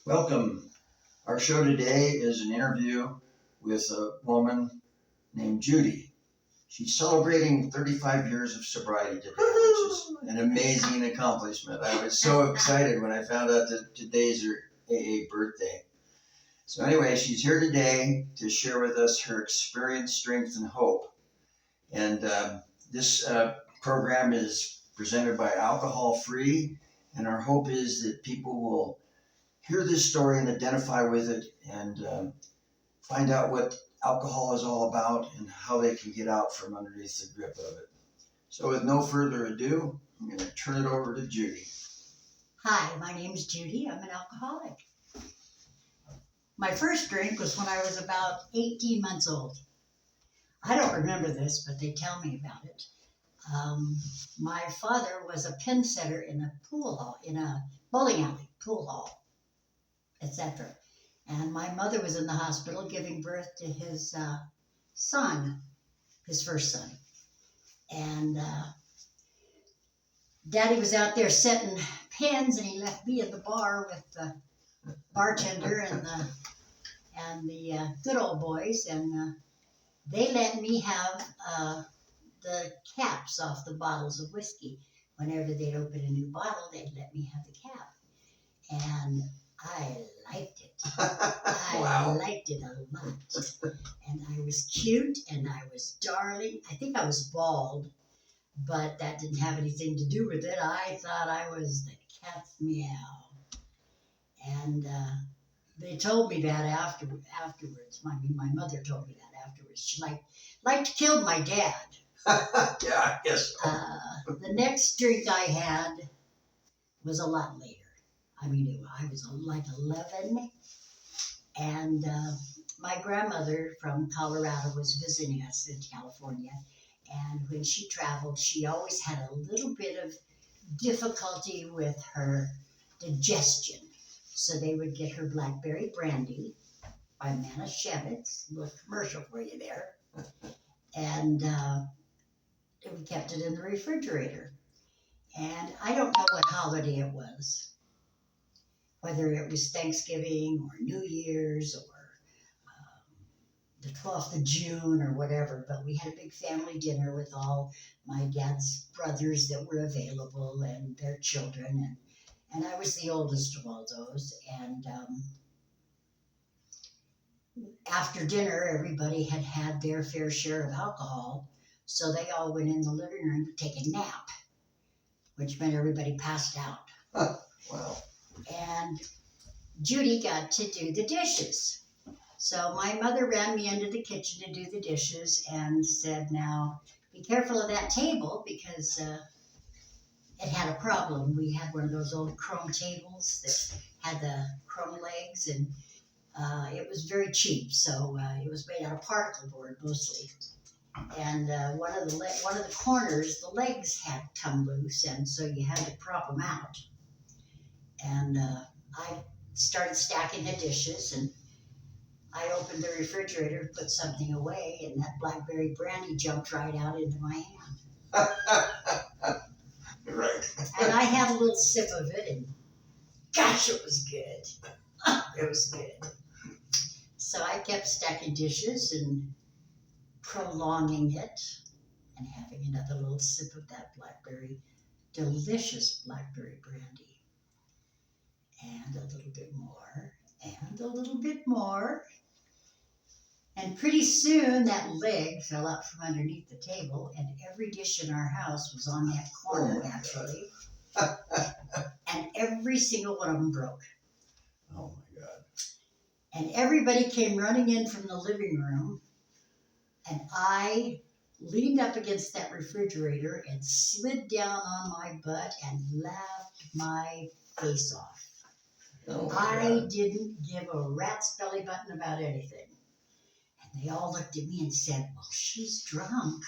Welcome. Our show today is an interview with a woman named Judy. She's celebrating 35 years of sobriety today, which is an amazing accomplishment. I was so excited when I found out that today's her AA birthday. So anyway, she's here today to share with us her experience, strength, and hope. And this program is presented by Alcohol Free, and our hope is that people will hear this story and identify with it and find out what alcohol is all about and how they can get out from underneath the grip of it. So with no further ado, I'm going to turn it over to Judy. Hi, my name's Judy. I'm an alcoholic. My first drink was when I was about 18 months old. I don't remember this, but they tell me about it. My father was a pin setter in a pool hall, in a bowling alley, pool hall, etc. And my mother was in the hospital giving birth to his son, his first son. And Daddy was out there setting pins, and he left me at the bar with the bartender and the good old boys, and they let me have the caps off the bottles of whiskey. Whenever they'd open a new bottle, they'd let me have the cap. And I liked it. Wow. I liked it a lot. And I was cute and I was darling. I think I was bald, but that didn't have anything to do with it. I thought I was the cat's meow. And they told me that afterwards. My mother told me that afterwards. She liked to kill my dad. Yeah, I guess so. The next drink I had was a lot later. I was like 11, and my grandmother from Colorado was visiting us in California, and when she traveled, she always had a little bit of difficulty with her digestion. So they would get her blackberry brandy by Manischewitz, a little commercial for you there, and we kept it in the refrigerator. And I don't know what holiday it was, whether it was Thanksgiving or New Year's or the 12th of June or whatever, but we had a big family dinner with all my dad's brothers that were available and their children, and I was the oldest of all those. And after dinner, everybody had had their fair share of alcohol, so they all went in the living room to take a nap, which meant everybody passed out. Wow. And Judy got to do the dishes. So my mother ran me into the kitchen to do the dishes and said, now, be careful of that table, because it had a problem. We had one of those old chrome tables that had the chrome legs, and it was very cheap. So it was made out of particle board mostly. And one of the corners, the legs had come loose, and so you had to prop them out. And I started stacking the dishes, and I opened the refrigerator, put something away, and that blackberry brandy jumped right out into my hand. Right. And I had a little sip of it, and gosh, it was good. It was good. So I kept stacking dishes and prolonging it and having another little sip of that delicious blackberry brandy. And a little bit more, and a little bit more. And pretty soon that leg fell out from underneath the table, and every dish in our house was on that corner, naturally. And every single one of them broke. Oh my God. And everybody came running in from the living room, and I leaned up against that refrigerator and slid down on my butt and laughed my face off. Oh I didn't give a rat's belly button about anything. And they all looked at me and said, well, she's drunk.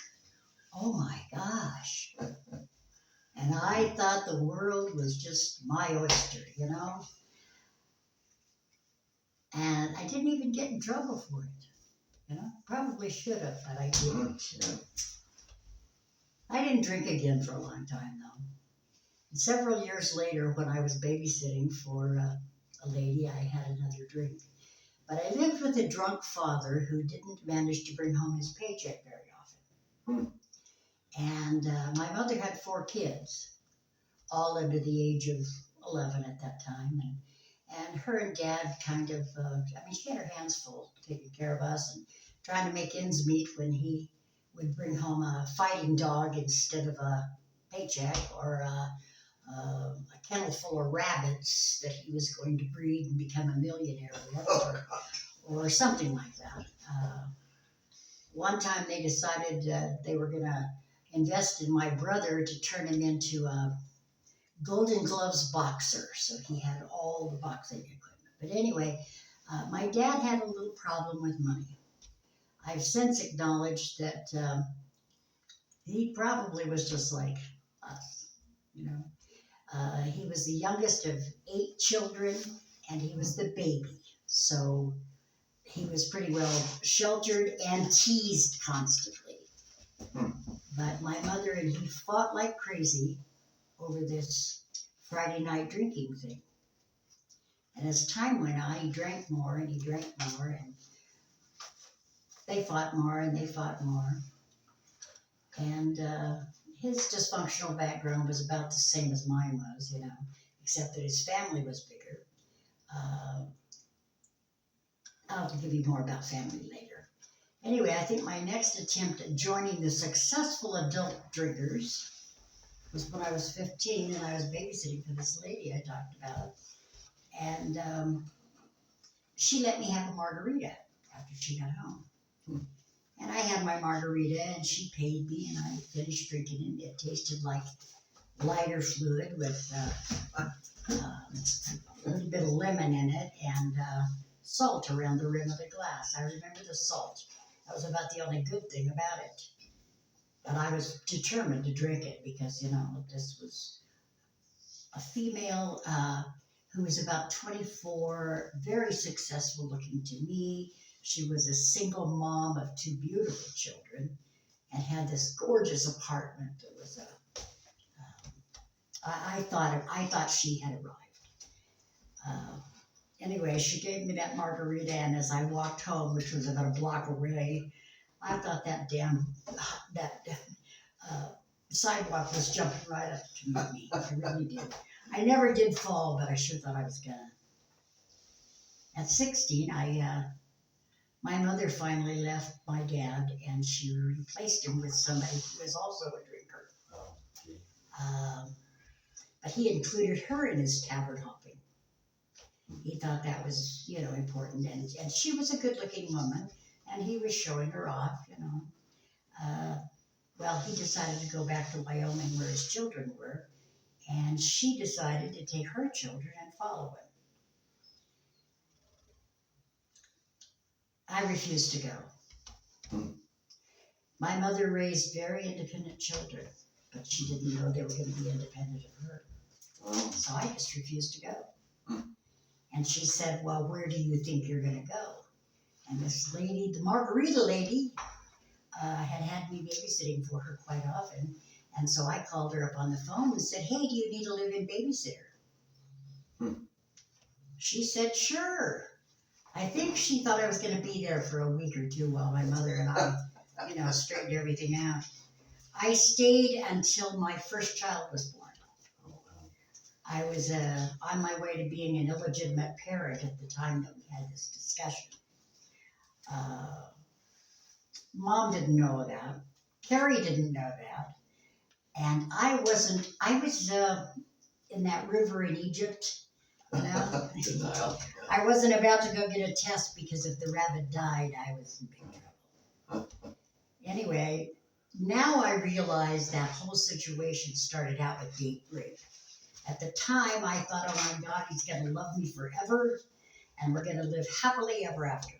Oh my gosh. And I thought the world was just my oyster, you know? And I didn't even get in trouble for it. You know, probably should have, but I didn't. Yeah. I didn't drink again for a long time, though. And several years later, when I was babysitting for a lady, I had another drink. But I lived with a drunk father who didn't manage to bring home his paycheck very often. And my mother had 4 kids, all under the age of 11 at that time. And her and Dad kind of, she had her hands full taking care of us and trying to make ends meet when he would bring home a fighting dog instead of a paycheck, or a kennel full of rabbits that he was going to breed and become a millionaire with, or something like that. One time they decided they were going to invest in my brother to turn him into a Golden Gloves boxer, so he had all the boxing equipment. But anyway, my dad had a little problem with money. I've since acknowledged that he probably was just like us, you know. He was the youngest of 8 children, and he was the baby. So he was pretty well sheltered and teased constantly. But my mother and he fought like crazy over this Friday night drinking thing. And as time went on, he drank more and he drank more, and they fought more and they fought more. And his dysfunctional background was about the same as mine was, you know, except that his family was bigger. I'll give you more about family later. Anyway, I think my next attempt at joining the successful adult drinkers was when I was 15 and I was babysitting for this lady I talked about. And she let me have a margarita after she got home. And I had my margarita and she paid me and I finished drinking it. It tasted like lighter fluid with a little bit of lemon in it and salt around the rim of the glass. I remember the salt. That was about the only good thing about it. But I was determined to drink it because, you know, this was a female who was about 24, very successful looking to me. She was a single mom of 2 beautiful children and had this gorgeous apartment that was I thought she had arrived. Anyway, she gave me that margarita, and as I walked home, which was about a block away, I thought that sidewalk was jumping right up to meet me. I really did. I never did fall, but I sure thought I was gonna. At 16, my mother finally left my dad, and she replaced him with somebody who was also a drinker. But he included her in his tavern hopping. He thought that was, you know, important, and she was a good-looking woman, and he was showing her off, you know. Well, he decided to go back to Wyoming where his children were, and she decided to take her children and follow him. I refused to go. My mother raised very independent children, but she didn't know they were going to be independent of her. So I just refused to go. And she said, well, where do you think you're going to go? And this lady, the margarita lady, had me babysitting for her quite often. And so I called her up on the phone and said, hey, do you need a live-in babysitter? She said, sure. I think she thought I was going to be there for a week or 2 while my mother and I, you know, straightened everything out. I stayed until my first child was born. I was on my way to being an illegitimate parent at the time that we had this discussion. Mom didn't know that. Carrie didn't know that. And I was in that river in Egypt, you know. Denial. I wasn't about to go get a test because if the rabbit died, I was in big trouble. Anyway, now I realize that whole situation started out with date rape. At the time, I thought, oh my God, he's going to love me forever, and we're going to live happily ever after.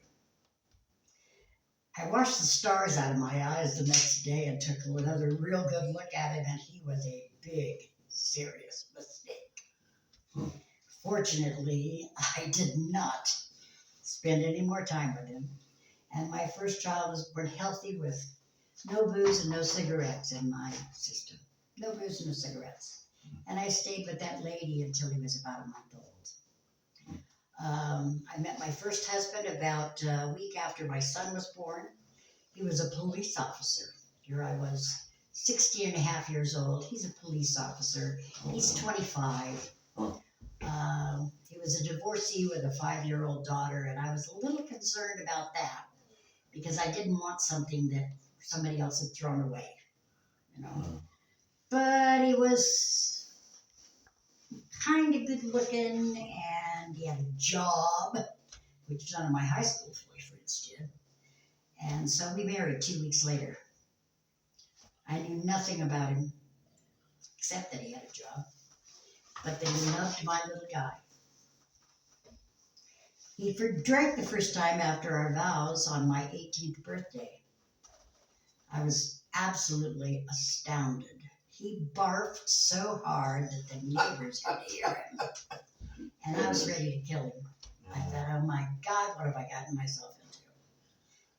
I washed the stars out of my eyes the next day and took another real good look at him, and he was a big, serious mistake. Fortunately, I did not spend any more time with him, and my first child was born healthy with no booze and no cigarettes in my system. No booze and no cigarettes. And I stayed with that lady until he was about a month old. I met my first husband about a week after my son was born. He was a police officer. Here I was, 60 and a half years old. He's a police officer. He's 25. He was a divorcee with a 5-year-old daughter, and I was a little concerned about that because I didn't want something that somebody else had thrown away, you know. But he was kind of good looking, and he had a job, which none of my high school boyfriends did. And so we married 2 weeks later. I knew nothing about him except that he had a job, but that he loved my little guy. He drank the first time after our vows on my 18th birthday. I was absolutely astounded. He barfed so hard that the neighbors could hear him. And I was ready to kill him. I thought, oh my God, what have I gotten myself into?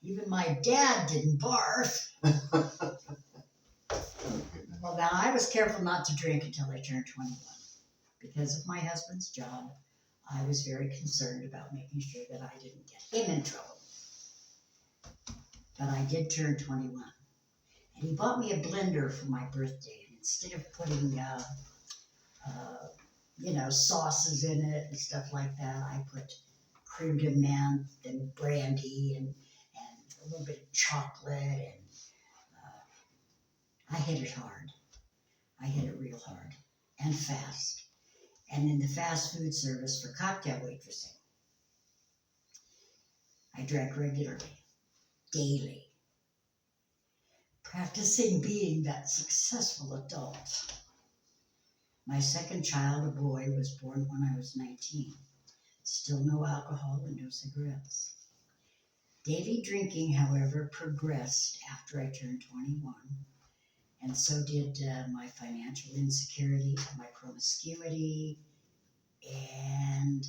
Even my dad didn't barf. Well, now I was careful not to drink until I turned 21. Because of my husband's job, I was very concerned about making sure that I didn't get him in trouble. But I did turn 21. And he bought me a blender for my birthday. And instead of putting, sauces in it and stuff like that, I put creme de menthe and brandy and a little bit of chocolate. And I hit it hard. I hit it real hard and fast. And in the fast food service for cocktail waitressing, I drank regularly, daily, practicing being that successful adult. My second child, a boy, was born when I was 19. Still no alcohol and no cigarettes. Daily drinking, however, progressed after I turned 21, and so did my financial insecurity, my promiscuity, and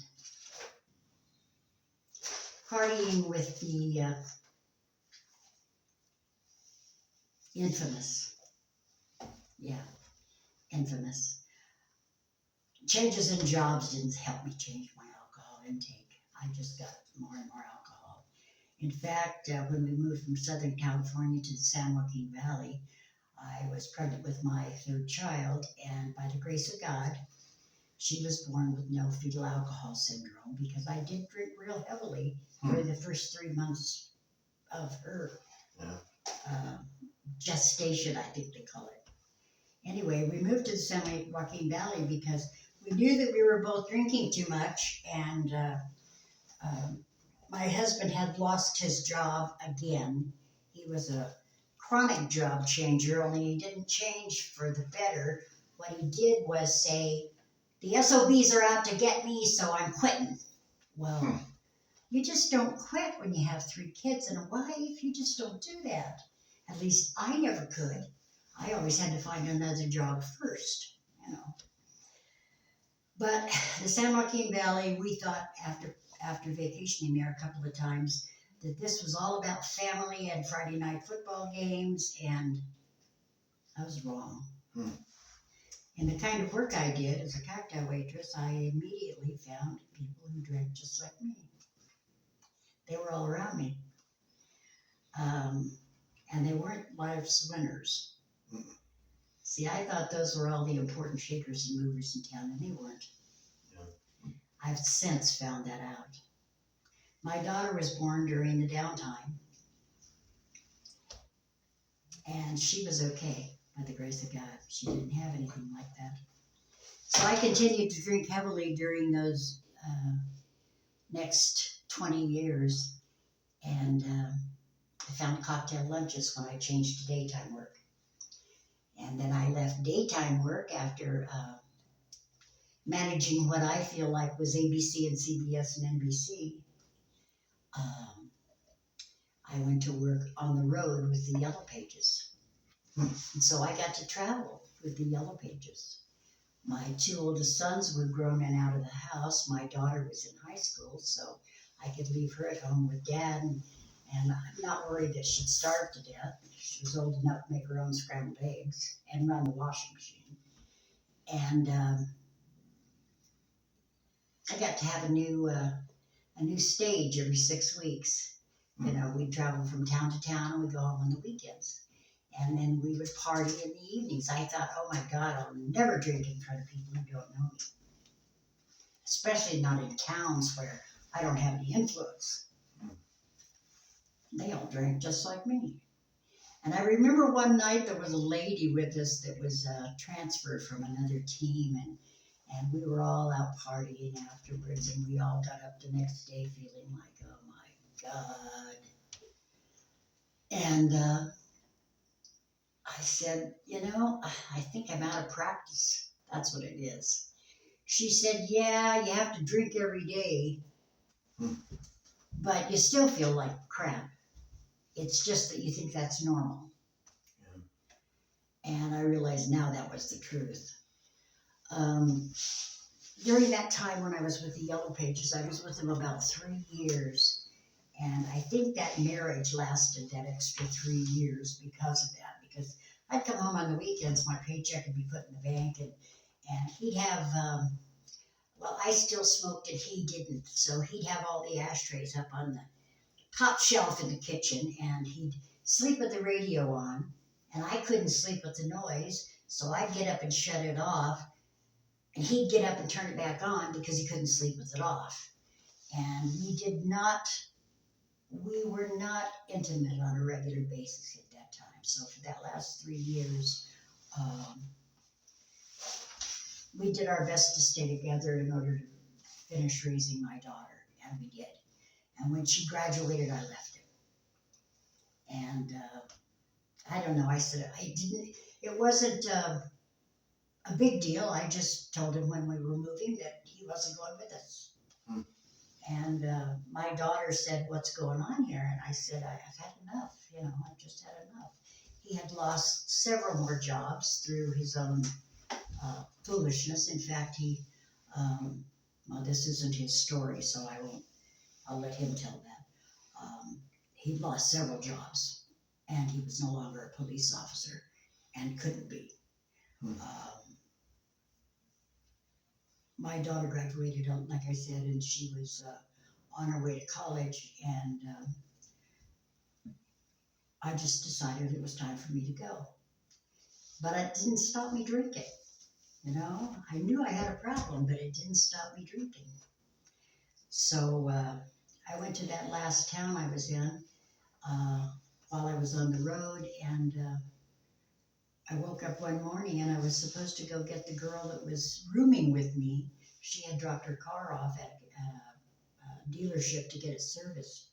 partying with the infamous. Changes in jobs didn't help me change my alcohol intake. I just got more and more alcohol. In fact, when we moved from Southern California to the San Joaquin Valley, I was pregnant with my third child, and by the grace of God, she was born with no fetal alcohol syndrome because I did drink real heavily during the first 3 months of her gestation, I think they call it. Anyway, we moved to the San Joaquin Valley because we knew that we were both drinking too much, and my husband had lost his job again. He was a chronic job changer, only he didn't change for the better. What he did was say, the SOBs are out to get me, so I'm quitting. Well, you just don't quit when you have 3 kids and a wife. You just don't do that. At least I never could. I always had to find another job first, you know. But the San Joaquin Valley, we thought after vacationing there a couple of times that this was all about family and Friday night football games, and I was wrong. In the kind of work I did as a cocktail waitress, I immediately found people who drank just like me. They were all around me. And they weren't life's winners. See, I thought those were all the important shakers and movers in town, and they weren't. I've since found that out. My daughter was born during the downtime, and she was okay, by the grace of God. She didn't have anything like that. So I continued to drink heavily during those next 20 years, and I found cocktail lunches when I changed to daytime work. And then I left daytime work after managing what I feel like was ABC and CBS and NBC. I went to work on the road with the Yellow Pages. And so I got to travel with the Yellow Pages. My 2 oldest sons were grown and out of the house. My daughter was in high school, so I could leave her at home with Dad, and I'm not worried that she'd starve to death. She was old enough to make her own scrambled eggs and run the washing machine. And I got to have a new stage every 6 weeks. You know, we'd travel from town to town and we'd go home on the weekends. And then we would party in the evenings. I thought, oh my God, I'll never drink in front of people who don't know me. Especially not in towns where I don't have any influence. They all drank just like me. And I remember one night there was a lady with us that was transferred from another team, and we were all out partying afterwards, and we all got up the next day feeling like, oh my God. And I said, you know, I think I'm out of practice. That's what it is. She said, yeah, you have to drink every day, but you still feel like crap. It's just that you think that's normal. Yeah. And I realize now that was the truth. During that time when I was with the Yellow Pages, I was with them about 3 years. And I think that marriage lasted that extra 3 years because of that. Because I'd come home on the weekends, my paycheck would be put in the bank, and he'd have, well, I still smoked and he didn't. So he'd have all the ashtrays up on the top shelf in the kitchen, and he'd sleep with the radio on, and I couldn't sleep with the noise, so I'd get up and shut it off, and he'd get up and turn it back on because he couldn't sleep with it off. And we were not intimate on a regular basis at that time. So for that last 3 years, we did our best to stay together in order to finish raising my daughter, and we did. And when she graduated, I left it. And I don't know, I said, it wasn't a big deal. I just told him when we were moving that he wasn't going with us. And my daughter said, what's going on here? And I said, I've had enough, you know, I've just had enough. He had lost several more jobs through his own foolishness. In fact, well, this isn't his story, so I'll let him tell that. He'd lost several jobs, and he was no longer a police officer and couldn't be. My daughter graduated, like I said, and she was on her way to college, and I just decided it was time for me to go. But it didn't stop me drinking. You know, I knew I had a problem, but it didn't stop me drinking. So I went to that last town I was in while I was on the road, and I woke up one morning and I was supposed to go get the girl that was rooming with me. She had dropped her car off at a dealership to get it serviced.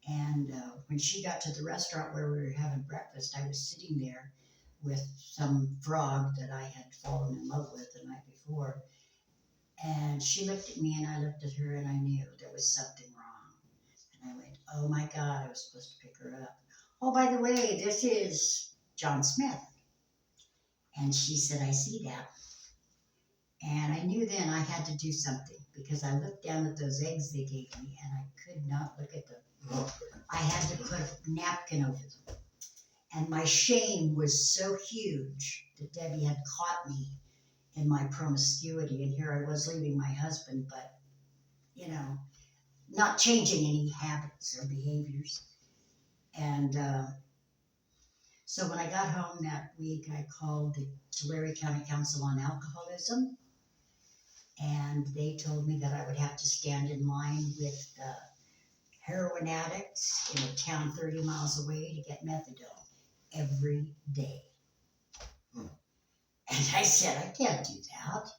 And when she got to the restaurant where we were having breakfast, I was sitting there with some frog that I had fallen in love with the night before. And she looked at me and I looked at her, and I knew there was something wrong. And I went, oh my God, I was supposed to pick her up. Oh, by the way, this is John Smith. And she said, I see that. And I knew then I had to do something, because I looked down at those eggs they gave me and I could not look at them. I had to put a napkin over them. And my shame was so huge that Debbie had caught me in my promiscuity. And here I was leaving my husband, but, you know, not changing any habits or behaviors. And so when I got home that week, I called the Tulare County Council on Alcoholism, and they told me that I would have to stand in line with heroin addicts in a town 30 miles away to get methadone every day. And I said, I can't do that.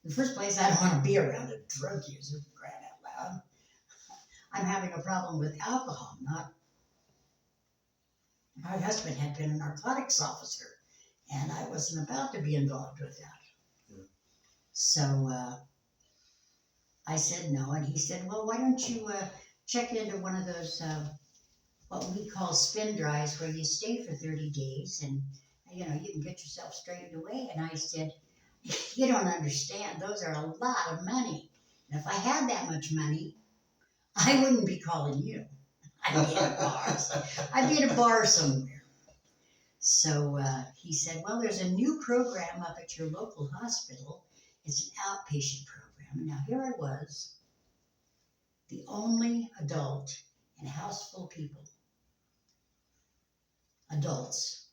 In the first place, I don't want to be around a drug user, for crying out loud. I'm having a problem with alcohol, not... My husband had been a narcotics officer, and I wasn't about to be involved with that. Yeah. So I said no, and he said, well, why don't you check into one of those, what we call spin drives, where you stay for 30 days, and, you know, you can get yourself straightened away. And I said, you don't understand, those are a lot of money. And if I had that much money, I wouldn't be calling you. I'd be at a bar. I'd be at a bar somewhere. So he said, well, there's a new program up at your local hospital. It's an outpatient program. program. Now, here I was, the only adult in a house full of people, adults,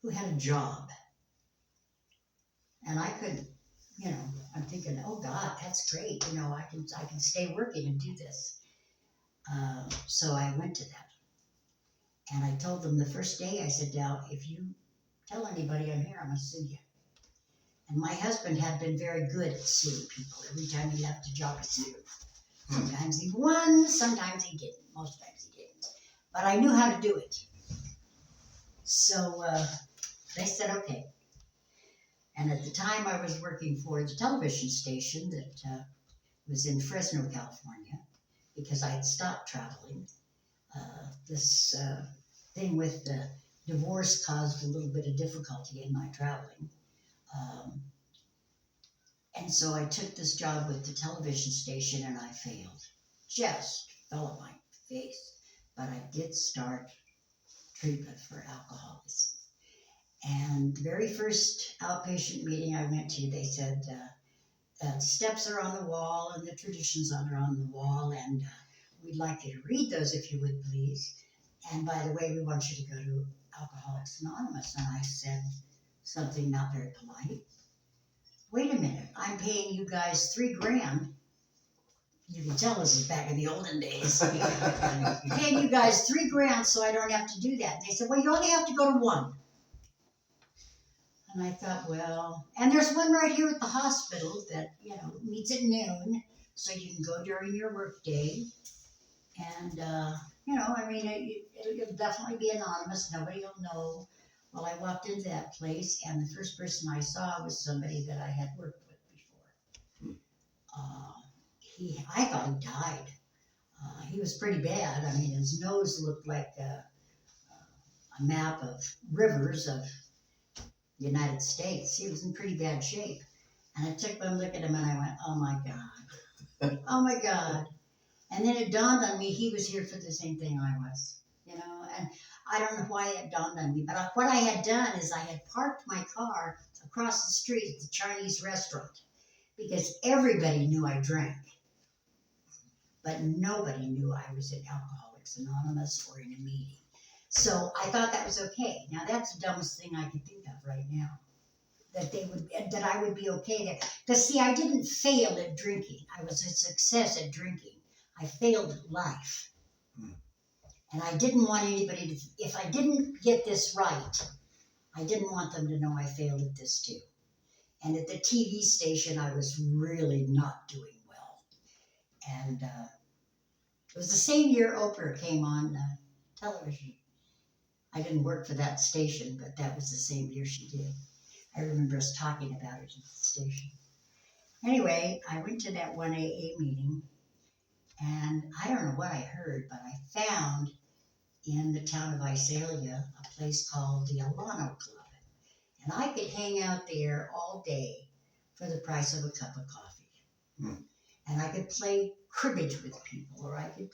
who had a job. And I couldn't, I'm thinking, oh God, that's great. I can stay working and do this. So I went to that. And I told them the first day, I said, now, if you tell anybody I'm here, I'm going to sue you. And my husband had been very good at suing people. Every time he left a job, he sued them. Sometimes he won, sometimes he didn't. Most times he didn't. But I knew how to do it. So they said, okay. And at the time, I was working for the television station that was in Fresno, California, because I had stopped traveling. This thing with the divorce caused a little bit of difficulty in my traveling. And so I took this job with the television station and I failed. Just fell on my face. But I did start treatment for alcoholism. And the very first outpatient meeting I went to, they said, the steps are on the wall and the traditions are on the wall, and we'd like you to read those if you would please. And by the way, we want you to go to Alcoholics Anonymous. And I said something not very polite. Wait a minute, I'm paying you guys $3,000. You can tell this is back in the olden days. I'm paying you guys $3,000 so I don't have to do that. They said, well, you only have to go to one. And I thought, well, and there's one right here at the hospital that, meets at noon, so you can go during your work day. And, it'll definitely be anonymous. Nobody will know. Well, I walked into that place, and the first person I saw was somebody that I had worked with before. I thought he died. He was pretty bad. I mean, his nose looked like a map of rivers of the United States. He was in pretty bad shape. And I took one look at him and I went, oh my God. Oh my God. And then it dawned on me he was here for the same thing I was, and I don't know why it dawned on me, but what I had done is I had parked my car across the street at the Chinese restaurant because everybody knew I drank, but nobody knew I was in Alcoholics Anonymous or in a meeting. So I thought that was okay. Now that's the dumbest thing I can think of right now. That I would be okay there. Because see, I didn't fail at drinking. I was a success at drinking. I failed at life. And I didn't want anybody to, if I didn't get this right, I didn't want them to know I failed at this too. And at the TV station, I was really not doing well. And it was the same year Oprah came on television. I didn't work for that station, but that was the same year she did. I remember us talking about it at the station. Anyway, I went to that 1AA meeting, and I don't know what I heard, but I found in the town of Visalia a place called the Alano Club. And I could hang out there all day for the price of a cup of coffee. And I could play cribbage with people, or I could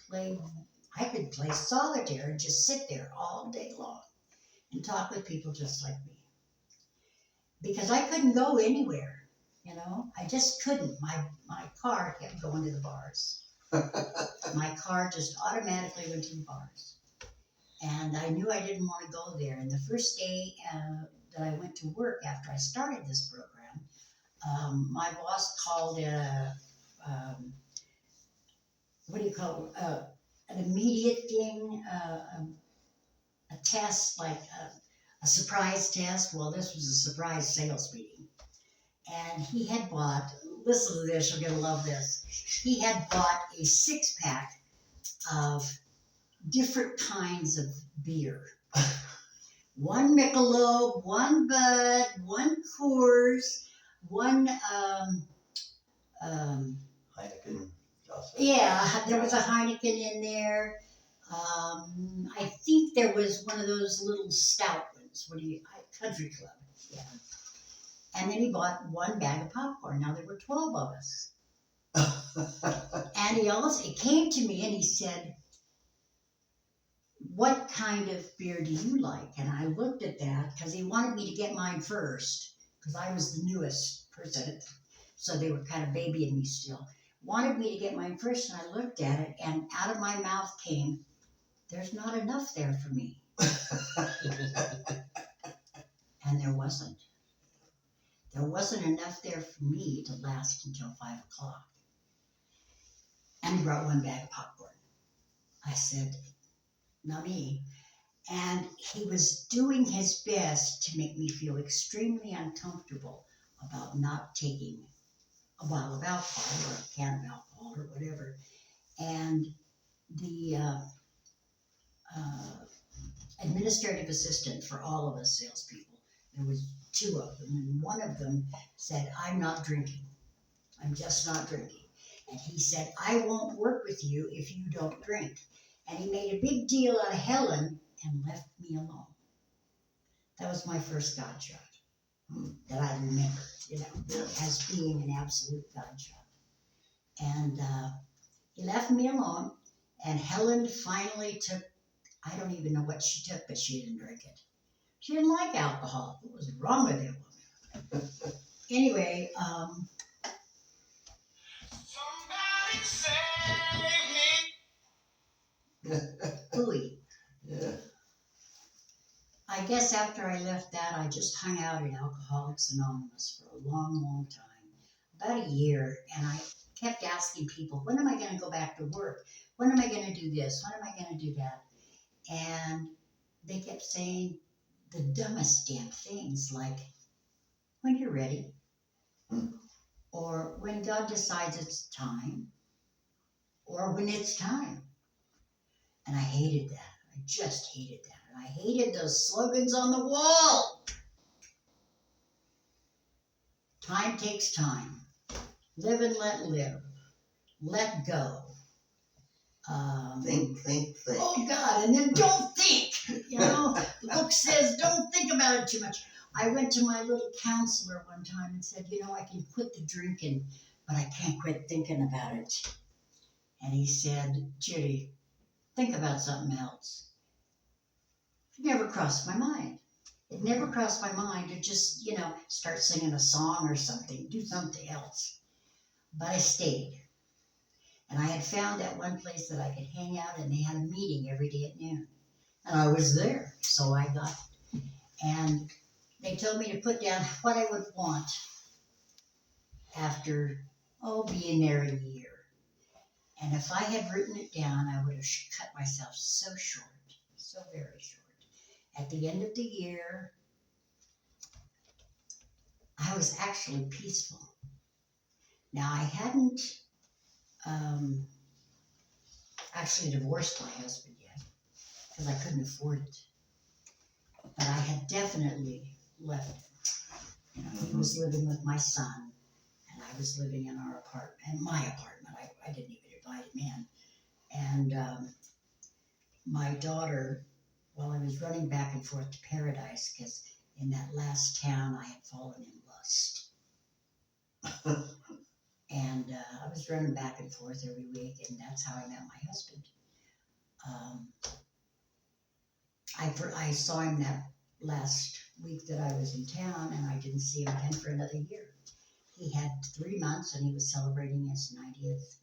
play solitaire and just sit there all day long and talk with people just like me. Because I couldn't go anywhere, I just couldn't. My car kept going to the bars. My car just automatically went to the bars. And I knew I didn't want to go there. And the first day that I went to work after I started this program, my boss called it an immediate thing, a test, like a surprise test. Well, this was a surprise sales meeting. And he had bought, listen to this, you're going to love this. He had bought a 6-pack of different kinds of beer. One Michelob, one Bud, one Coors, one Heineken. Yeah, there was a Heineken in there. I think there was one of those little stout ones. Country Club. Yeah. And then he bought one bag of popcorn. Now there were 12 of us. And he came to me and he said, what kind of beer do you like? And I looked at that because he wanted me to get mine first because I was the newest person. so they were kind of babying me still. Wanted me to get mine first, and I looked at it, and out of my mouth came, "There's not enough there for me." And there wasn't. There wasn't enough there for me to last until 5 o'clock. And he brought one bag of popcorn. I said, "Not me." And he was doing his best to make me feel extremely uncomfortable about not taking a bottle of alcohol or a can of alcohol or whatever. And the administrative assistant for all of us salespeople, there was 2 of them, and one of them said, "I'm not drinking. I'm just not drinking." And he said, "I won't work with you if you don't drink." And he made a big deal out of Helen and left me alone. That was my first God shot that I remember, as being an absolute God shot. And he left me alone, and Helen finally took, I don't even know what she took, but she didn't drink it. She didn't like alcohol. What was wrong with that woman? Anyway, somebody save me. Hooey. Yeah. I guess after I left that, I just hung out at Alcoholics Anonymous for a long, long time, about a year, and I kept asking people, when am I going to go back to work? When am I going to do this? When am I going to do that? And they kept saying the dumbest damn things like, when you're ready, or when God decides it's time, or when it's time. And I hated that. I just hated that. And I hated those slogans on the wall. Time takes time. Live and let live. Let go. Think. Oh God, and then don't think. The book says don't think about it too much. I went to my little counselor one time and said, I can quit the drinking, but I can't quit thinking about it. And he said, "Judy, think about something else." It never crossed my mind. It never crossed my mind to just, start singing a song or something, do something else. But I stayed. And I had found that one place that I could hang out, and they had a meeting every day at noon. And I was there, so I got it. And they told me to put down what I would want after, being there a year. And if I had written it down, I would have cut myself so short, so very short. At the end of the year, I was actually peaceful. Now, I hadn't actually divorced my husband yet, because I couldn't afford it. But I had definitely left him. He was living with my son, and I was living in our apartment, my apartment. I didn't even invite him in. And my daughter, while I was running back and forth to Paradise, because in that last town I had fallen in lust. And I was running back and forth every week, and that's how I met my husband. I saw him that last week that I was in town, and I didn't see him again for another year. He had 3 months, and he was celebrating his 90th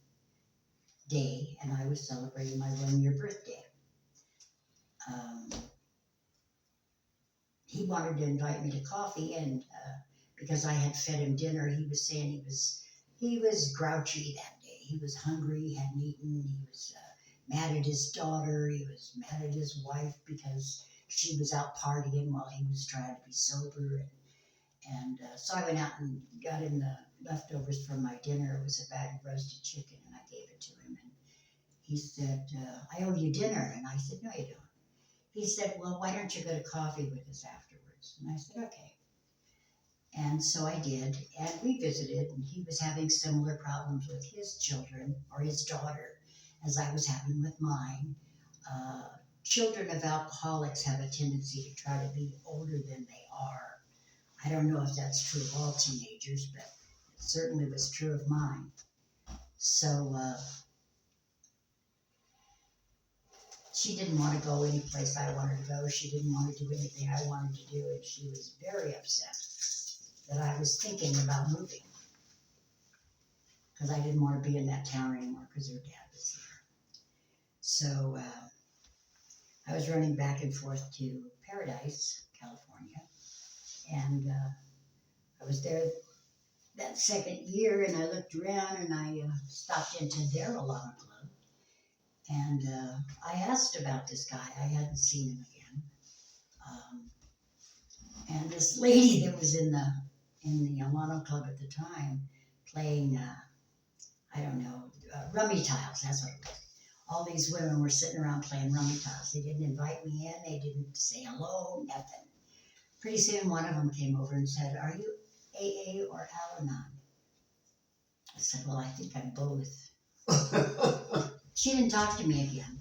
day, and I was celebrating my 1-year birthday. He wanted to invite me to coffee, and because I had fed him dinner, he was saying he was grouchy that day. He was hungry, he hadn't eaten, he was mad at his daughter, he was mad at his wife because she was out partying while he was trying to be sober. And so I went out and got him the leftovers from my dinner. It was a bag of roasted chicken, and I gave it to him. And he said, "I owe you dinner." And I said, "No, you don't." He said, "Well, why don't you go to coffee with us afterwards?" And I said, "Okay." And so I did, and we visited, and he was having similar problems with his children, or his daughter, as I was having with mine. Children of alcoholics have a tendency to try to be older than they are. I don't know if that's true of all teenagers, but it certainly was true of mine. So she didn't want to go any place I wanted to go. She didn't want to do anything I wanted to do, and she was very upset that I was thinking about moving. because I didn't want to be in that town anymore because their dad was there. So I was running back and forth to Paradise, California, and I was there that second year, and I looked around and I stopped into their Alana Club, and I asked about this guy. I hadn't seen him again, and this lady that was in the Alana Club at the time playing I don't know, rummy tiles. That's what it was. All these women were sitting around playing rummy tiles. They didn't invite me in. They didn't say hello. Nothing. Pretty soon, one of them came over and said, "Are you AA or Al-Anon?" I said, "Well, I think I'm both." She didn't talk to me again.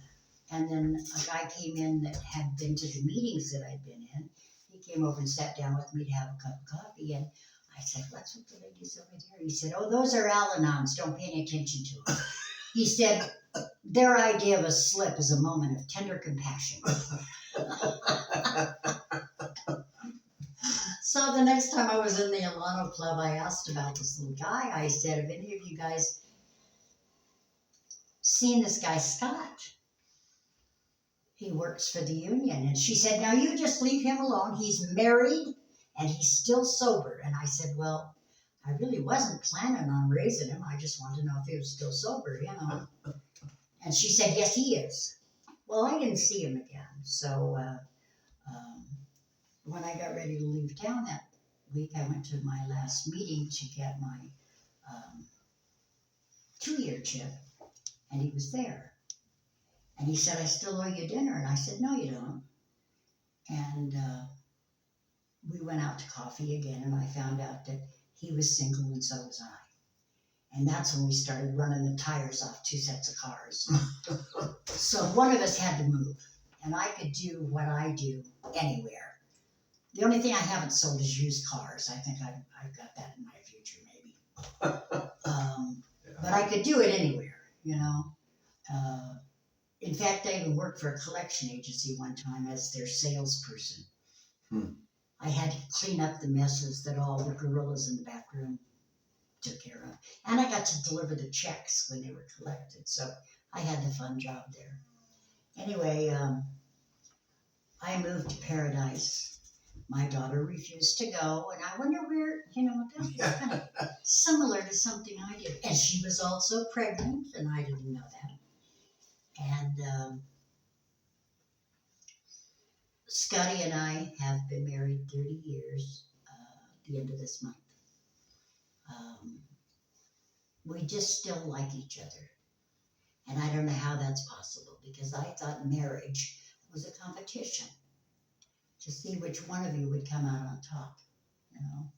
And then a guy came in that had been to the meetings that I'd been in. He came over and sat down with me to have a cup of coffee. And I said, "What's with the ladies over there?" He said, "Oh, those are Al-Anons. Don't pay any attention to them." He said, "Their idea of a slip is a moment of tender compassion." So the next time I was in the Alano Club, I asked about this little guy. I said, "Have any of you guys seen this guy, Scott? He works for the union." And she said, "Now you just leave him alone. He's married and he's still sober." And I said, "Well, I really wasn't planning on raising him. I just wanted to know if he was still sober, you know." And she said, "Yes, he is." Well, I didn't see him again. So when I got ready to leave town that week, I went to my last meeting to get my 2-year chip, and he was there. And he said, "I still owe you dinner." And I said, "No, you don't." And we went out to coffee again, and I found out that he was single and so was I. And that's when we started running the tires off 2 sets of cars. So one of us had to move, and I could do what I do anywhere. The only thing I haven't sold is used cars. I think I've got that in my future, maybe. But I could do it anywhere, you know. In fact, I even worked for a collection agency one time as their salesperson. I had to clean up the messes that all the gorillas in the back room took care of. And I got to deliver the checks when they were collected. So I had the fun job there. Anyway, I moved to Paradise. My daughter refused to go, and I wonder where, you know, that was kind of similar to something I did. And she was also pregnant, and I didn't know that. And Scotty and I have been married 30 years at the end of this month. We just still like each other. And I don't know how that's possible, because I thought marriage was a competition to see which one of you would come out on top, you know.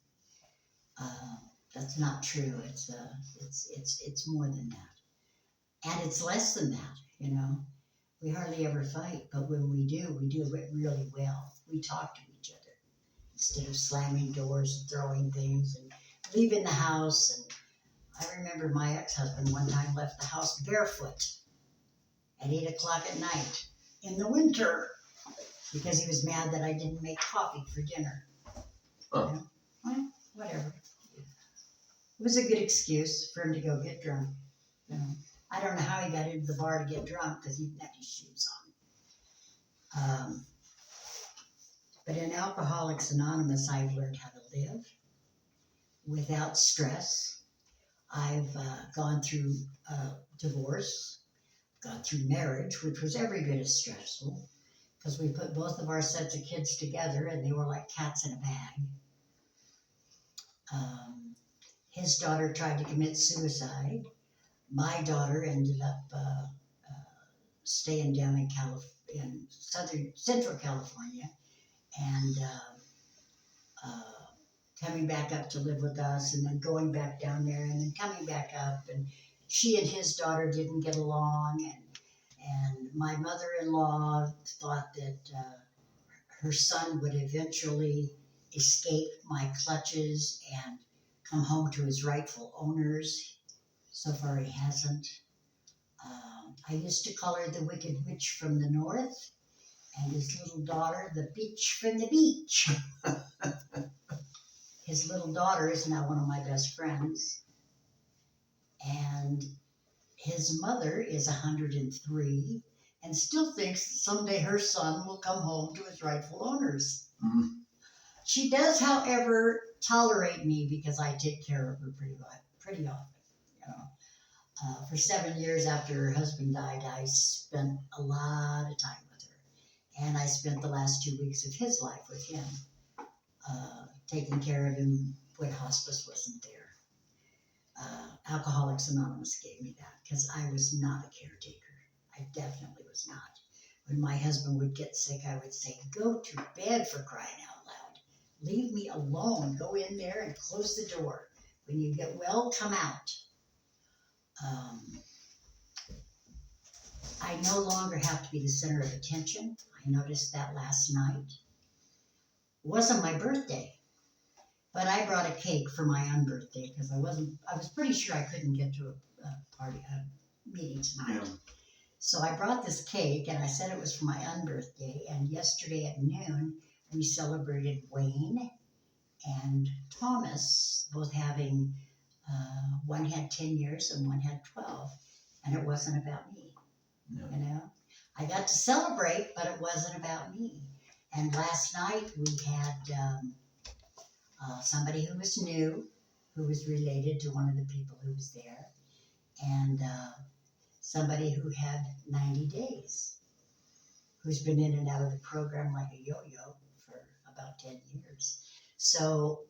That's not true. It's more than that. And it's less than that, you know. We hardly ever fight, but when we do it really well. We talk to each other instead of slamming doors and throwing things and leaving the house. And I remember my ex-husband one time left the house barefoot at 8 o'clock at night in the winter because he was mad that I didn't make coffee for dinner. Oh. You know? Well, whatever. It was a good excuse for him to go get drunk. You know? I don't know how he got into the bar to get drunk because he didn't have his shoes on. But in Alcoholics Anonymous, I've learned how to live without stress. I've gone through divorce, gone through marriage, which was every bit as stressful because we put both of our sets of kids together and they were like cats in a bag. His daughter tried to commit suicide. My daughter ended up staying down in Central California and coming back up to live with us and then going back down there and then coming back up. And she and his daughter didn't get along. And my mother-in-law thought that her son would eventually escape my clutches and come home to his rightful owners. So far he hasn't. I used to call her the Wicked Witch from the North, and his little daughter, the Beach from the Beach. His little daughter is now one of my best friends. And his mother is 103 and still thinks that someday her son will come home to his rightful owners. Mm-hmm. She does, however, tolerate me because I take care of her pretty often. You know, for 7 years after her husband died, I spent a lot of time with her, and I spent the last 2 weeks of his life with him, taking care of him when hospice wasn't there. Alcoholics Anonymous gave me that because I was not a caretaker. I definitely was not. When my husband would get sick, I would say, "Go to bed, for crying out loud. Leave me alone. Go in there and close the door. When you get well, come out." I no longer have to be the center of attention. I noticed that last night. It wasn't my birthday, but I brought a cake for my unbirthday because I was pretty sure I couldn't get to a meeting tonight. Yeah. So I brought this cake and I said it was for my unbirthday. And yesterday at noon, we celebrated Wayne and Thomas, both having, one had 10 years and one had 12. And it wasn't about me, No. you know. I got to celebrate, but it wasn't about me. And last night we had somebody who was new, who was related to one of the people who was there, and somebody who had 90 days, who's been in and out of the program like a yo-yo for about 10 years. So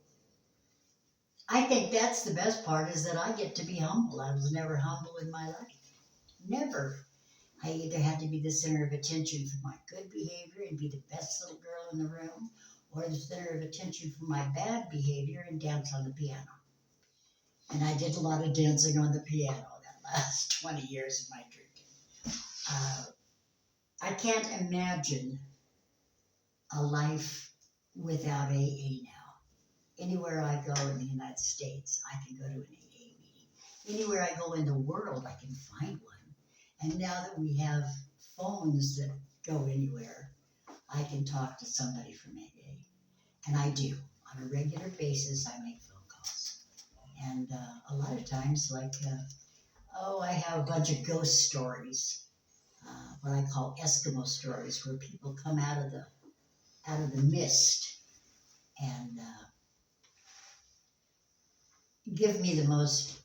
I think that's the best part, is that I get to be humble. I was never humble in my life. Never. I either had to be the center of attention for my good behavior and be the best little girl in the room, or the center of attention for my bad behavior and dance on the piano. And I did a lot of dancing on the piano that last 20 years of my drinking. I can't imagine a life without AA now. Anywhere I go in the United States, I can go to an AA meeting. Anywhere I go in the world, I can find one. And now that we have phones that go anywhere, I can talk to somebody from AA. And I do. On a regular basis, I make phone calls. And a lot of times, like, I have a bunch of ghost stories, what I call Eskimo stories, where people come out of the mist and give me the most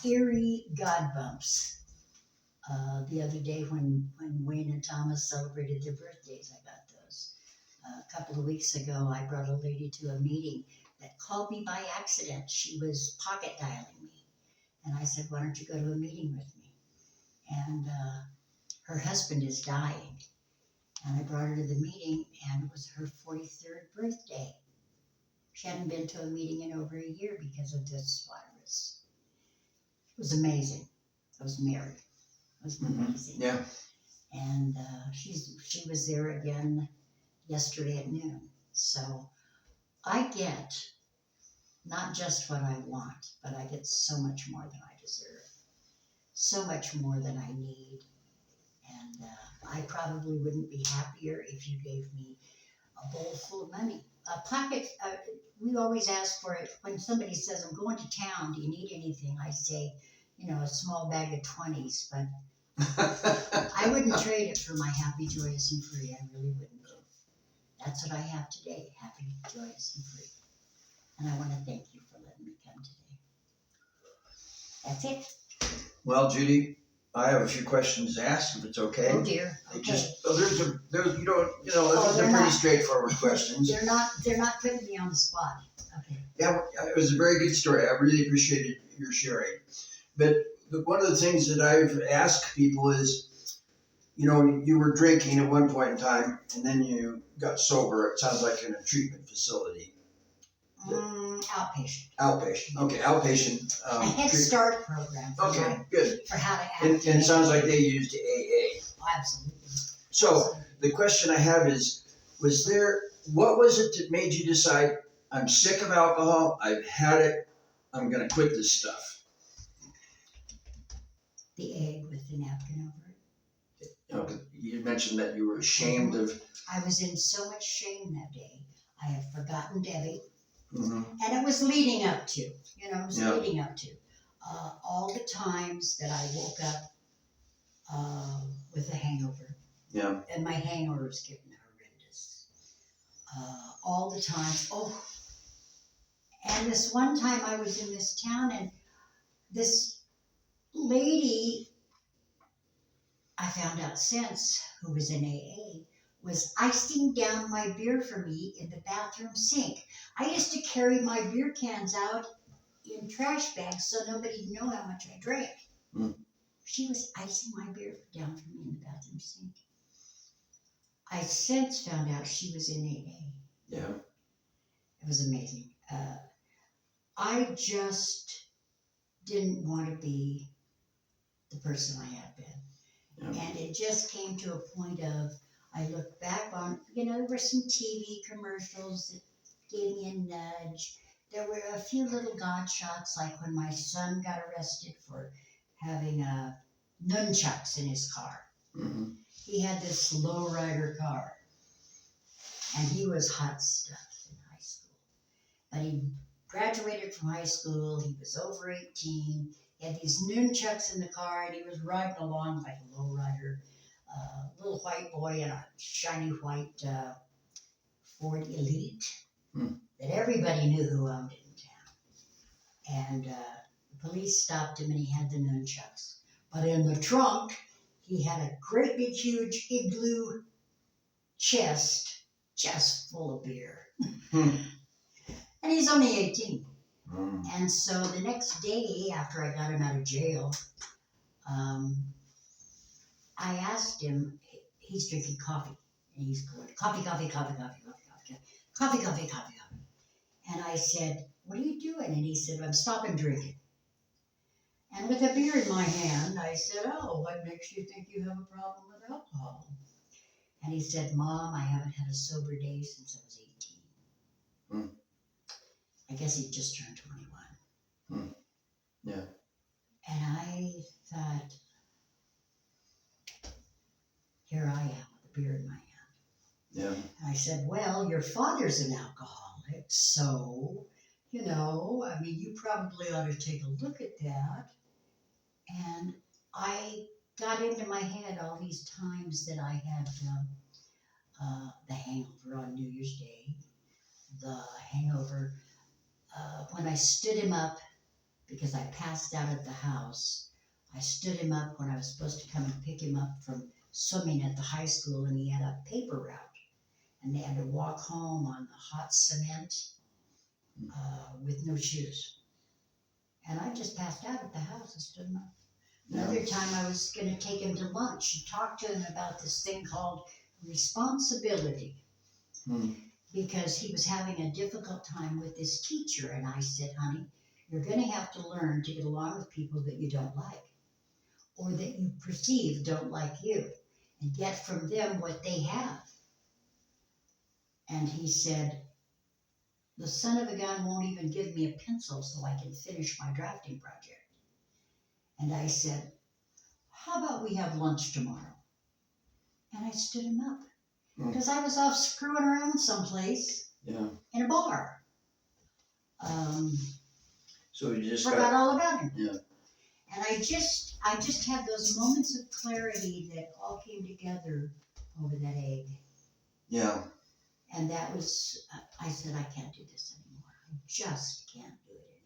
eerie God bumps. The other day when Wayne and Thomas celebrated their birthdays, I got those. A couple of weeks ago, I brought a lady to a meeting that called me by accident. She was pocket dialing me. And I said, "Why don't you go to a meeting with me?" And her husband is dying. And I brought her to the meeting, and it was her 43rd birthday. She hadn't been to a meeting in over a year because of this virus. It was amazing. I was married. It was amazing. Yeah. And she was there again yesterday at noon. So I get not just what I want, but I get so much more than I deserve. So much more than I need. And I probably wouldn't be happier if you gave me a bowl full of money. A pocket, we always ask for it. When somebody says, "I'm going to town, do you need anything?" I say, a small bag of 20s, but I wouldn't trade it for my happy, joyous, and free. I really wouldn't. That's what I have today, happy, joyous, and free. And I want to thank you for letting me come today. That's it. Well, Judy, I have a few questions to ask, if it's okay. Oh dear. Okay. They're pretty straightforward questions. They're not putting me on the spot. Okay. Yeah, it was a very good story. I really appreciated your sharing. But one of the things that I've asked people is, you were drinking at one point in time, and then you got sober. It sounds like in a treatment facility. Outpatient. Outpatient. Okay, outpatient. A Head Start program. Good. For how to act. And it sounds like they used AA. Oh, absolutely. So the question I have is, what was it that made you decide, I'm sick of alcohol, I've had it, I'm going to quit this stuff? The egg with the napkin over it. You mentioned that you were ashamed of... I was in so much shame that day. I had forgotten Debbie. Mm-hmm. And it was leading up to, leading up to. all the times that I woke up with a hangover. Yeah. And my hangovers getting horrendous. All the time. Oh, and this one time I was in this town and this lady, I found out since, who was in AA, was icing down my beer for me in the bathroom sink. I used to carry my beer cans out in trash bags so nobody'd know how much I drank. Mm. She was icing my beer down for me in the bathroom sink. I since found out she was in AA. Yeah. It was amazing. I just didn't want to be the person I had been. Yeah. And it just came to a point of, I look back on, there were some TV commercials that gave me a nudge. There were a few little God shots, like when my son got arrested for having nunchucks in his car. Mm-hmm. He had this lowrider car, and he was hot stuff in high school. But he graduated from high school, he was over 18, he had these nunchucks in the car, and he was riding along like a lowrider, little white boy in a shiny white Ford Elite that everybody knew who owned it in town. And the police stopped him, and he had the nunchucks. But in the trunk, he had a great big huge igloo chest just full of beer. And he's only 18. And so the next day, after I got him out of jail, I asked him, he's drinking coffee. And he's going, coffee, coffee, coffee, coffee, coffee, coffee, coffee, coffee, coffee, coffee. And I said, what are you doing? And he said, I'm stopping drinking. And with a beer in my hand, I said, oh, what makes you think you have a problem with alcohol? And he said, Mom, I haven't had a sober day since I was 18. I guess he just turned 21. Yeah. And I thought, here I am with a beer in my hand. Yeah. And I said, well, your father's an alcoholic, so, you probably ought to take a look at that. And I got into my head all these times that I had the hangover on New Year's Day, the hangover when I stood him up because I passed out at the house. I stood him up when I was supposed to come and pick him up from swimming at the high school, and he had a paper route, and they had to walk home on the hot cement with no shoes. And I just passed out at the house and stood him up. Another time I was going to take him to lunch and talk to him about this thing called responsibility. Because he was having a difficult time with his teacher. And I said, honey, you're going to have to learn to get along with people that you don't like or that you perceive don't like you and get from them what they have. And he said, the son of a gun won't even give me a pencil so I can finish my drafting project. And I said, how about we have lunch tomorrow? And I stood him up because I was off screwing around someplace in a bar. So you just forgot all about him. Yeah. And I just had those moments of clarity that all came together over that egg. Yeah. And that was, I said, I can't do this anymore. I just can't do it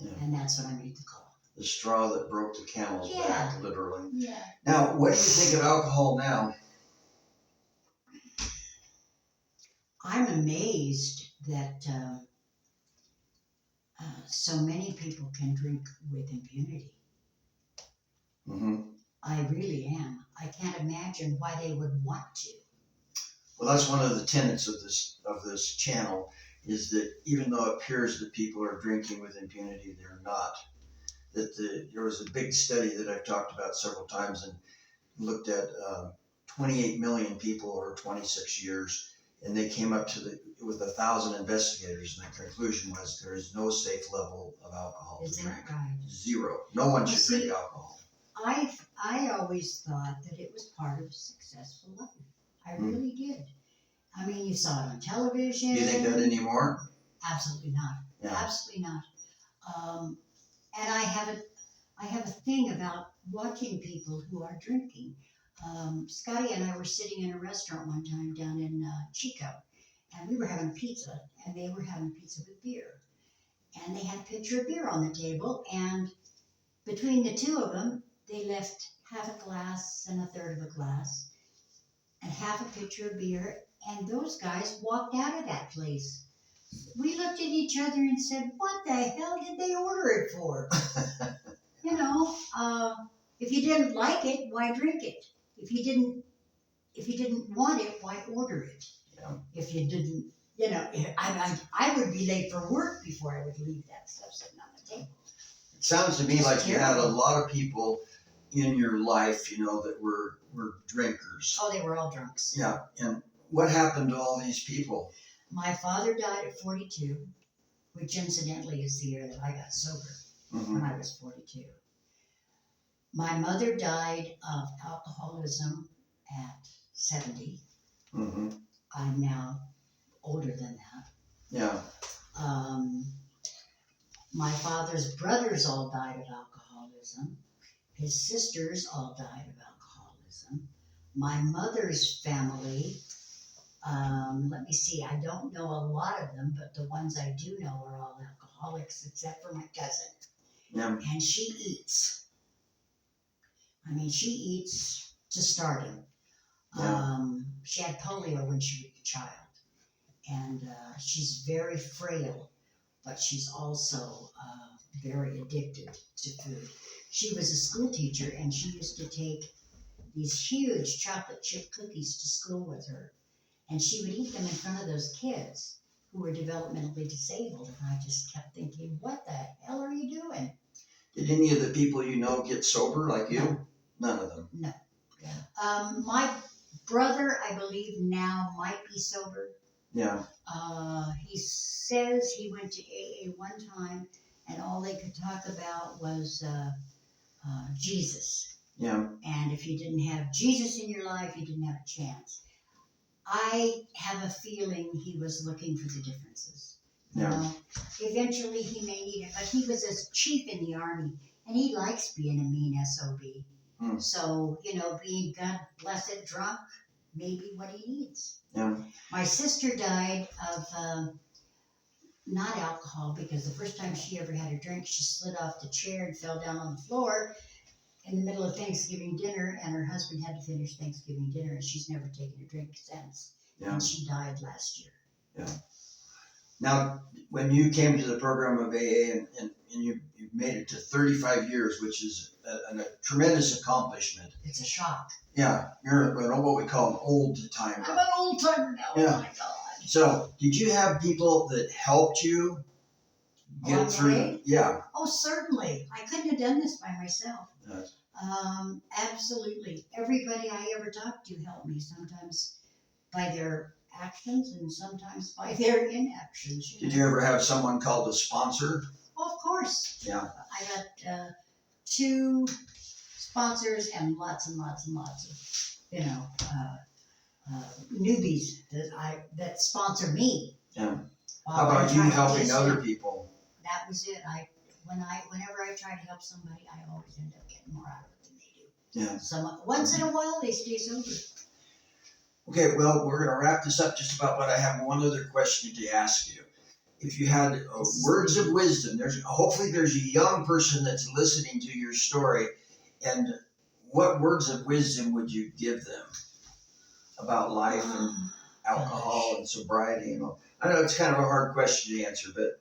anymore. Yeah. And that's when I made the call. The straw that broke the camel's back, literally. Yeah. Now, what do you think of alcohol now? I'm amazed that so many people can drink with impunity. I really am. I can't imagine why they would want to. Well, that's one of the tenets of this channel, is that even though it appears that people are drinking with impunity, they're not. There was a big study that I've talked about several times and looked at 28 million people over 26 years, and they came up with 1,000 investigators, and the conclusion was there is no safe level of alcohol to drink. Right? Zero. No one should drink alcohol. I always thought that it was part of a successful life. I really did. I mean, you saw it on television. Do you think that anymore? Absolutely not. Yeah. Absolutely not. And I have a thing about watching people who are drinking. Scotty and I were sitting in a restaurant one time down in Chico, and we were having pizza, and they were having pizza with beer. And they had a pitcher of beer on the table, and between the two of them, they left half a glass and a third of a glass, and half a pitcher of beer, and those guys walked out of that place. We looked at each other and said, what the hell did they order it for? You know, if you didn't like it, why drink it? If you didn't want it, why order it? Yeah. If you didn't, you know, I would be late for work before I would leave that stuff sitting on the table. It sounds to me It's like you had a terrible. lot of people in your life, you know, that were drinkers. Oh, they were all drunks. Yeah. And what happened to all these people? My father died at 42, which incidentally is the year that I got sober, Mm-hmm. when I was 42. My mother died of alcoholism at 70. Mm-hmm. I'm now older than that. Yeah. My father's brothers all died of alcoholism. His sisters all died of alcoholism. My mother's family, let me see, I don't know a lot of them, but the ones I do know are all alcoholics, except for my cousin. Yeah. And she eats. I mean, she eats to starving. Yeah. She had polio when she was a child. And she's very frail, but she's also very addicted to food. She was a school teacher, and she used to take these huge chocolate chip cookies to school with her. And she would eat them in front of those kids who were developmentally disabled. And I just kept thinking, what the hell are you doing? Did any of the people you know get sober like you? No. None of them. No. My brother, I believe now, might be sober. Yeah. He says he went to AA one time, and all they could talk about was Jesus. Yeah. And if you didn't have Jesus in your life, you didn't have a chance. I have a feeling he was looking for the differences. You Yeah. know, eventually he may need it, but he was a chief in the army, and he likes being a mean SOB. Hmm. So, you know, being God blessed drunk may be what he needs. Yeah. My sister died of not alcohol, because the first time she ever had a drink, she slid off the chair and fell down on the floor in the middle of Thanksgiving dinner, and her husband had to finish Thanksgiving dinner, and she's never taken a drink since. Yeah. And she died last year. Yeah. Now, when you came to the program of AA and you made it to 35 years, which is a tremendous accomplishment. It's a shock. Yeah, you're what we call an old timer. I'm an old timer now. Yeah. Oh my God. So, did you have people that helped you Along get the through? way? Yeah. Oh, certainly. I couldn't have done this by myself. Yes. Absolutely. Everybody I ever talked to helped me, sometimes by their actions and sometimes by their inactions. Did you ever have someone called a sponsor? Oh, of course. Yeah. I got 2 sponsors and lots and lots and lots of, you know, newbies that sponsor me. Yeah. While How I'm about you trying to helping get other sober. people? That was it. Whenever I try to help somebody, I always end up getting more out of it than they do. Yeah. Once in a while, they stay sober. Okay, well, we're going to wrap this up just about, but I have one other question to ask you. If you had words of wisdom, hopefully there's a young person that's listening to your story, and what words of wisdom would you give them about life and alcohol and sobriety and all? I know it's kind of a hard question to answer, but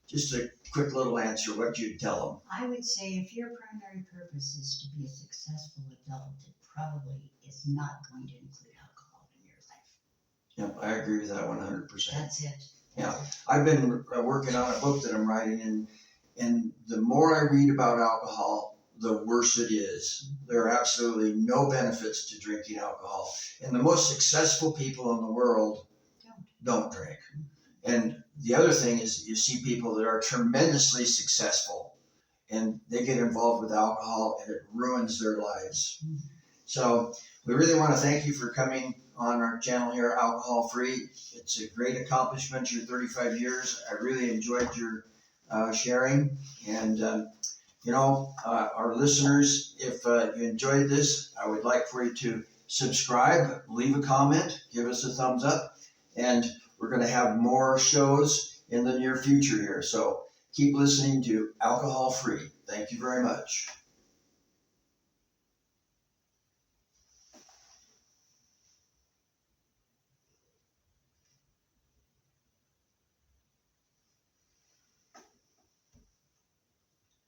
just a quick little answer. What would you tell them? I would say if your primary purpose is to be a successful adult, it probably is not going to include alcohol in your life. Yep, I agree with that 100%. That's it. Yeah, I've been working on a book that I'm writing, and the more I read about alcohol, the worse it is. There are absolutely no benefits to drinking alcohol. And the most successful people in the world don't drink. And the other thing is you see people that are tremendously successful, and they get involved with alcohol, and it ruins their lives. Mm-hmm. So we really want to thank you for coming on our channel here, Alcohol Free. It's a great accomplishment, your 35 years. I really enjoyed your sharing. And, our listeners, if you enjoyed this, I would like for you to subscribe, leave a comment, give us a thumbs up, and we're going to have more shows in the near future here. So keep listening to Alcohol Free. Thank you very much.